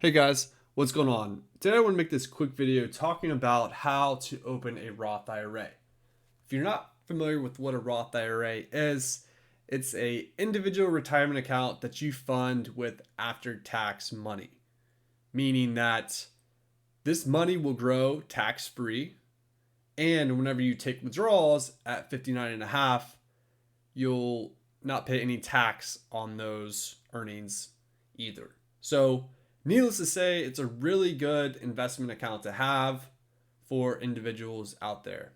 Hey guys, what's going on? Today I want to make this quick video talking about how to open a Roth IRA. If you're not familiar with what a Roth IRA is, it's a individual retirement account that you fund with after-tax money, meaning that this money will grow tax-free, and whenever you take withdrawals at 59 and a half, you'll not pay any tax on those earnings either. So, needless to say, it's a really good investment account to have for individuals out there.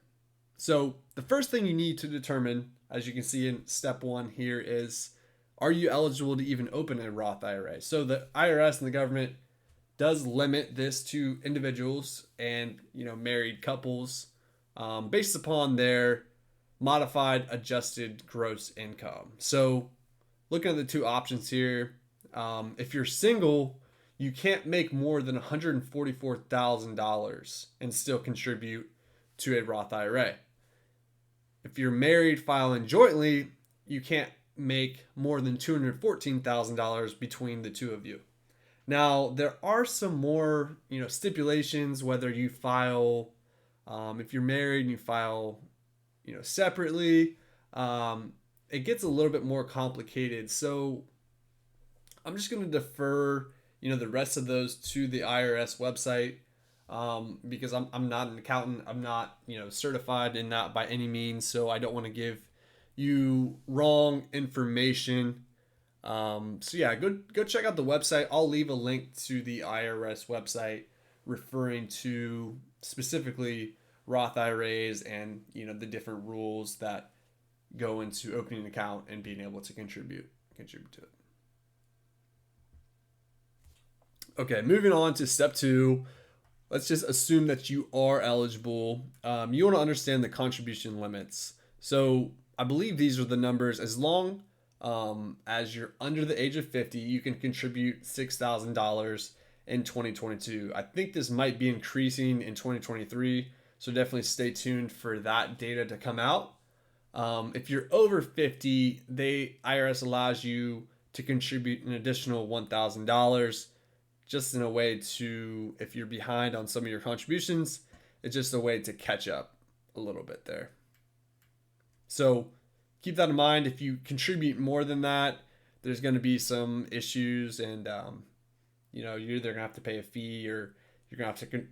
So, the first thing you need to determine, as you can see in step one here, is are you eligible to even open a Roth IRA? So, the IRS and the government does limit this to individuals and married couples based upon their modified adjusted gross income. So, looking at the two options here, if you're single, you can't make more than $144,000 and still contribute to a Roth IRA. If you're married filing jointly, you can't make more than $214,000 between the two of you. Now, there are some more, stipulations whether you file, if you're married and you file, separately. It gets a little bit more complicated. So I'm just going to defer, the rest of those to the IRS website because I'm not an accountant. I'm not, certified in that by any means. So I don't want to give you wrong information. So yeah, go check out the website. I'll leave a link to the IRS website referring to specifically Roth IRAs and the different rules that go into opening an account and being able to contribute to it. Okay, moving on to step two. Let's just assume that you are eligible. You want to understand the contribution limits. So I believe these are the numbers. As long as you're under the age of 50, you can contribute $6,000 in 2022. I think this might be increasing in 2023. So definitely stay tuned for that data to come out. If you're over 50, IRS allows you to contribute an additional $1,000 just in a way to, if you're behind on some of your contributions, it's just a way to catch up a little bit there. So keep that in mind. If you contribute more than that, there's going to be some issues and, you're either going to have to pay a fee or you're going to have to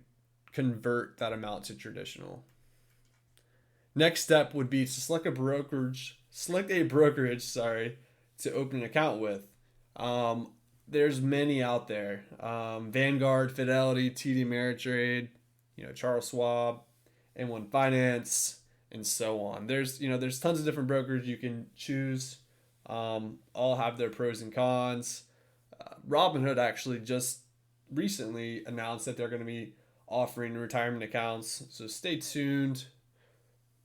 convert that amount to traditional. Next step would be to select a brokerage, to open an account with. There's many out there. Vanguard, Fidelity, TD Ameritrade, Charles Schwab, M1 Finance, and so on. There's tons of different brokers you can choose. All have their pros and cons. Robinhood actually just recently announced that they're going to be offering retirement accounts, so stay tuned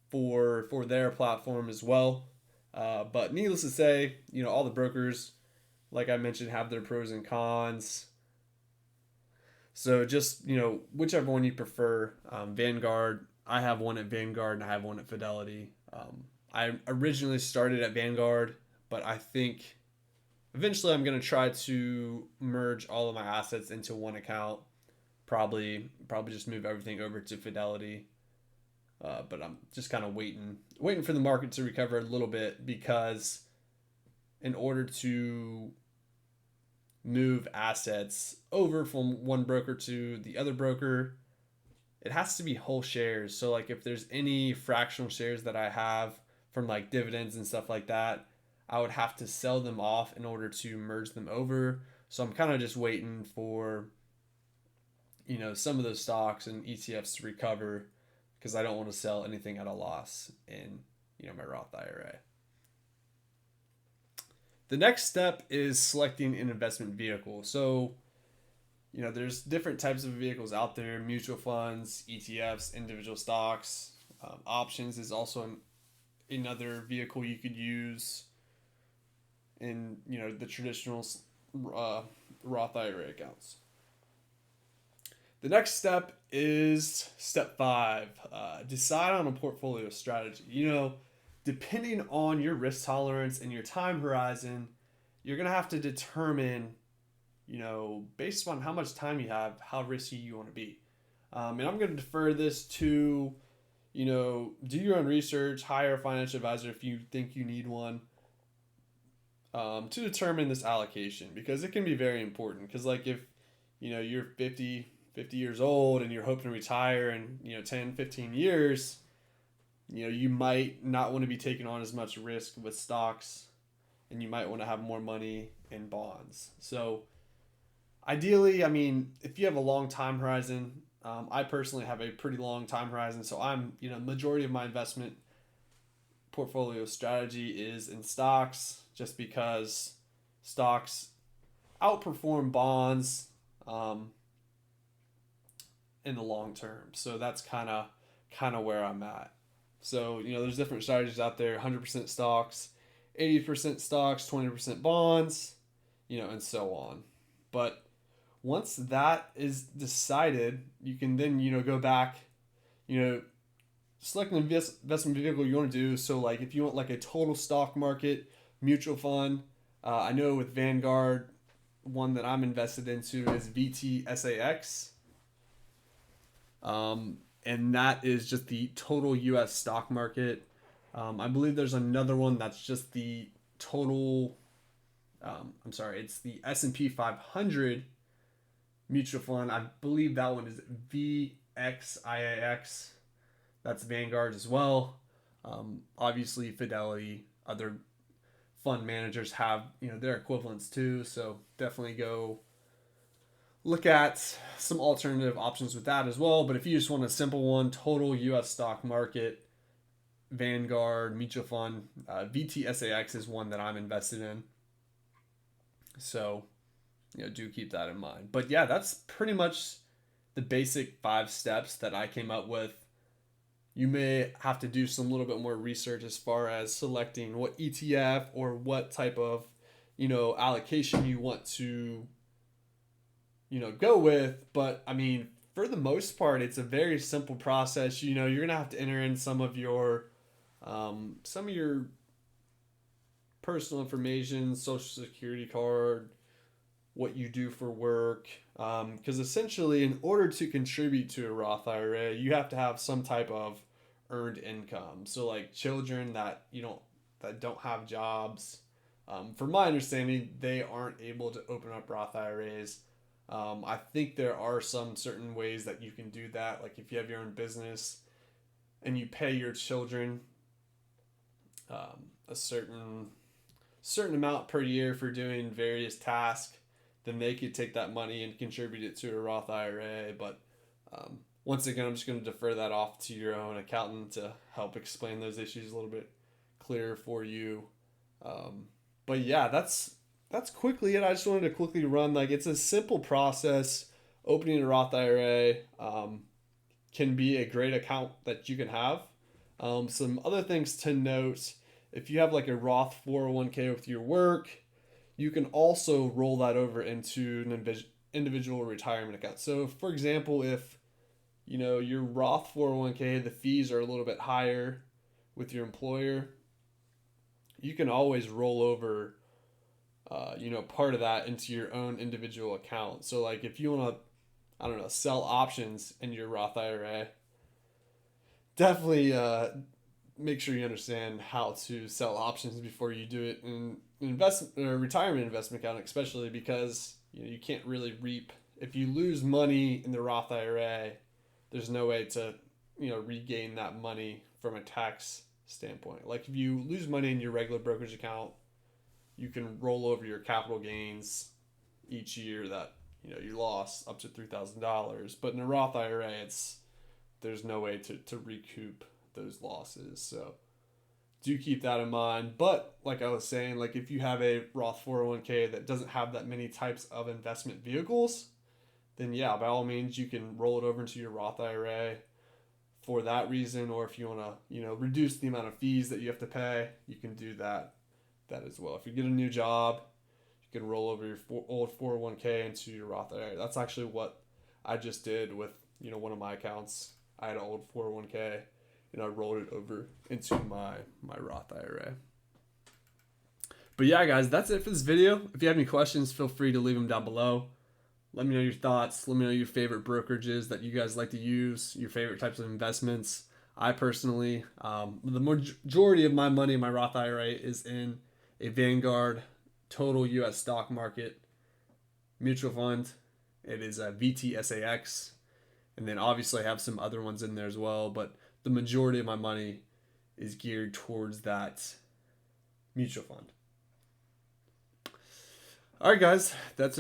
for their platform as well. But needless to say, all the brokers, like I mentioned, have their pros and cons. So just, whichever one you prefer. Vanguard, I have one at Vanguard and I have one at Fidelity. I originally started at Vanguard, but I think eventually I'm going to try to merge all of my assets into one account. Probably just move everything over to Fidelity. But I'm just kind of waiting for the market to recover a little bit, because in order to move assets over from one broker to the other broker, it has to be whole shares. So like if there's any fractional shares that I have from like dividends and stuff like that, I would have to sell them off in order to merge them over. So I'm kind of just waiting for some of those stocks and ETFs to recover, because I don't want to sell anything at a loss in my Roth IRA. The next step is selecting an investment vehicle. So, there's different types of vehicles out there: mutual funds, ETFs, individual stocks. Options is also another vehicle you could use in the traditional Roth IRA accounts. The next step is step 5. Decide on a portfolio strategy. Depending on your risk tolerance and your time horizon, you're going to have to determine, based on how much time you have, how risky you want to be. And I'm going to defer this to, do your own research, hire a financial advisor if you think you need one, to determine this allocation, because it can be very important. Because like if, you're 50 years old and you're hoping to retire in, 10, 15 years, you might not want to be taking on as much risk with stocks, and you might want to have more money in bonds. So ideally, I mean, if you have a long time horizon, I personally have a pretty long time horizon. So I'm, majority of my investment portfolio strategy is in stocks, just because stocks outperform bonds in the long term. So that's kind of where I'm at. So, there's different strategies out there: 100% stocks, 80% stocks, 20% bonds, and so on. But once that is decided, you can then, go back, select an investment vehicle you want to do. So like if you want like a total stock market mutual fund, I know with Vanguard, one that I'm invested into is VTSAX. And that is just the total US stock market. I believe there's another one that's just the total, it's the S&P 500 mutual fund. I believe that one is VXIAX. That's Vanguard as well. Obviously, Fidelity, other fund managers have, their equivalents too. So definitely go look at some alternative options with that as well. But if you just want a simple one, total US stock market, Vanguard mutual fund, VTSAX is one that I'm invested in. So, do keep that in mind. But yeah, that's pretty much the basic 5 steps that I came up with. You may have to do some little bit more research as far as selecting what ETF or what type of, allocation you want to, go with. But I mean, for the most part, it's a very simple process. You're going to have to enter in some of your personal information, social security card, what you do for work. Because essentially, in order to contribute to a Roth IRA, you have to have some type of earned income. So like children that don't have jobs, from my understanding, they aren't able to open up Roth IRAs. I think there are some certain ways that you can do that. Like if you have your own business and you pay your children a certain amount per year for doing various tasks, then they could take that money and contribute it to a Roth IRA. But once again, I'm just going to defer that off to your own accountant to help explain those issues a little bit clearer for you. But yeah, that's quickly it. I just wanted to quickly run, like, it's a simple process. Opening a Roth IRA can be a great account that you can have. Some other things to note: if you have like a Roth 401k with your work, you can also roll that over into an individual retirement account. So for example, if your Roth 401k, the fees are a little bit higher with your employer, you can always roll over part of that into your own individual account. So like if you want to sell options in your Roth IRA, definitely make sure you understand how to sell options before you do it in retirement investment account, especially because you can't really reap. If you lose money in the Roth IRA, there's no way to regain that money from a tax standpoint. Like if you lose money in your regular brokerage account, you can roll over your capital gains each year that you lost up to $3,000. But in a Roth IRA, there's no way to recoup those losses. So do keep that in mind. But like I was saying, like if you have a Roth 401k that doesn't have that many types of investment vehicles, then yeah, by all means, you can roll it over into your Roth IRA for that reason. Or if you want to, reduce the amount of fees that you have to pay, you can do that as well. If you get a new job, you can roll over your old 401k into your Roth IRA. That's actually what I just did with, one of my accounts. I had an old 401k and I rolled it over into my Roth IRA. But yeah, guys, that's it for this video. If you have any questions, feel free to leave them down below. Let me know your thoughts. Let me know your favorite brokerages that you guys like to use, your favorite types of investments. I personally, the majority of my money in my Roth IRA is in a Vanguard total U.S. stock market mutual fund. It is a VTSAX. And then obviously I have some other ones in there as well, but the majority of my money is geared towards that mutual fund. All right, guys, that's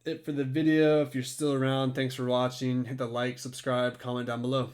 it for the video. If you're still around, thanks for watching. Hit the like, subscribe, comment down below.